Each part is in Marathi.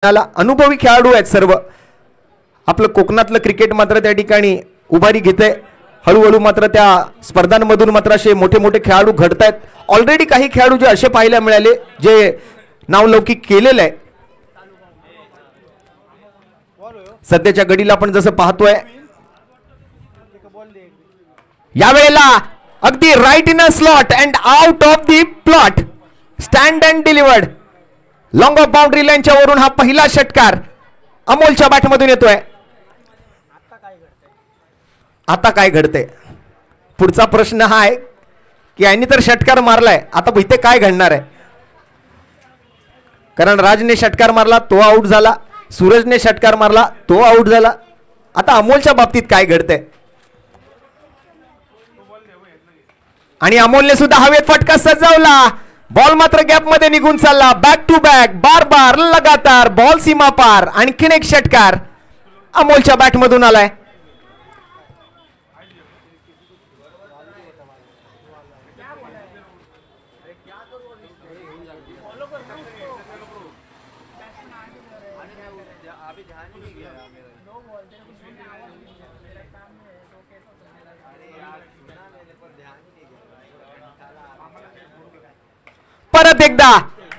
अनुभवी खेळाडू आहेत सर्व. आपलं कोकणातलं क्रिकेट मात्र त्या ठिकाणी उभारी घेते. हळूहळू मात्र त्या स्पर्धांमधून मात्र असे मोठे मोठे खेळाडू घडत आहेत. ऑलरेडी काही खेळाडू जे असे पाहायला मिळाले जे नावलौकिक केलेलं आहे. सध्याच्या घडीला आपण जसं पाहतोय यावेळेला अगदी right in a slot and out of the plot stand and delivered long off boundary लाईनच्या वरून हा पहिला षटकार अमोलच्या बॅटमधून येतोय. आता काय घडते पुढचा प्रश्न हा आहे की यांनी तर षटकार मारलाय, आता इथे काय घडणार आहे. कारण राजने षटकार मारला तो आउट झाला, सूरजने षटकार मारला तो आउट झाला. आता अमोलच्या बाबतीत काय घडतंय. आणि अमोलने सुद्धा हवेत फटका सजवला. बॉल मात्र गॅप मध्ये निघून चालला. बॅक टू बॅक बार बार लगातार बॉल सीमा पार. आणखीन एक षटकार अमोलच्या बॅटमधून आलाय. परत एकदा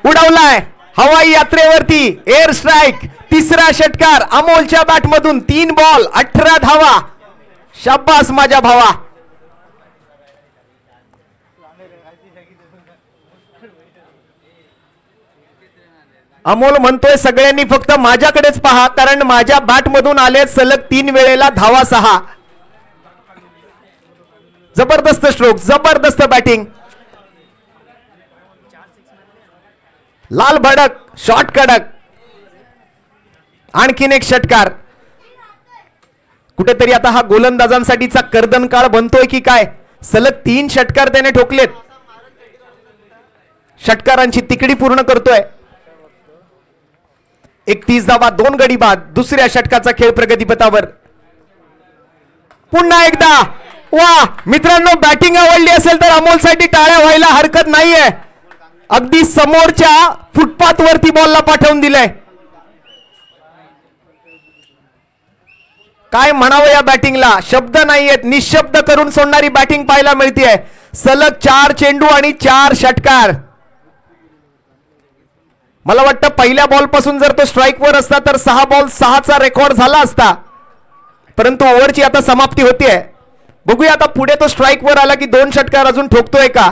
उडवलाय हवाई यात्रेवरती एअर स्ट्राइक. तिसरा षटकार अमोलच्या बॅटमधून. 3 बॉल 18 धावा. शाबास माझ्या भावा. अमोल म्हणतोय सगळ्यांनी फक्त माझ्याकडेच पहा कारण माझ्या बॅटमधून आले सलग 3 वेळेला धावा 6. जबरदस्त स्ट्रोक, जबरदस्त बॅटिंग. लाल भडक शॉट कडक. आणखीन एक षटकार. कुठेतरी आता हा गोलंदाजांसाठीचा कर्दन काळ बनतोय की काय. सलग 3 षटकार त्याने ठोकलेत. षटकारांची तिकडी पूर्ण करतोय. 31 धावा 2 गडी बाद. दुसऱ्या षटकाचा खेळ प्रगतीपथावर. पुन्हा एकदा वा मित्रांनो, बॅटिंग आवडली असेल तर अमोलसाठी टाळ्या व्हायला हरकत नाहीये. अगदी समोरच्या फुटपाथ वरती बॉलला पाठवून दिलंय. काय म्हणावं या बॅटिंगला, शब्द नाहीयेत. निशब्द करून सोडणारी बॅटिंग पाहायला मिळतेय. सलग 4 चेंडू आणि 4 षटकार. मला वाटतं पहिल्या बॉल पासून जर तो स्ट्राइक वर असता तर 6 बॉल 6चा रेकॉर्ड झाला असता. परंतु ओव्हरची आता समाप्ती होतीये. बघूया आता पुढे तो स्ट्राइक वर आला की 2 षटकार अजून ठोकतोय का.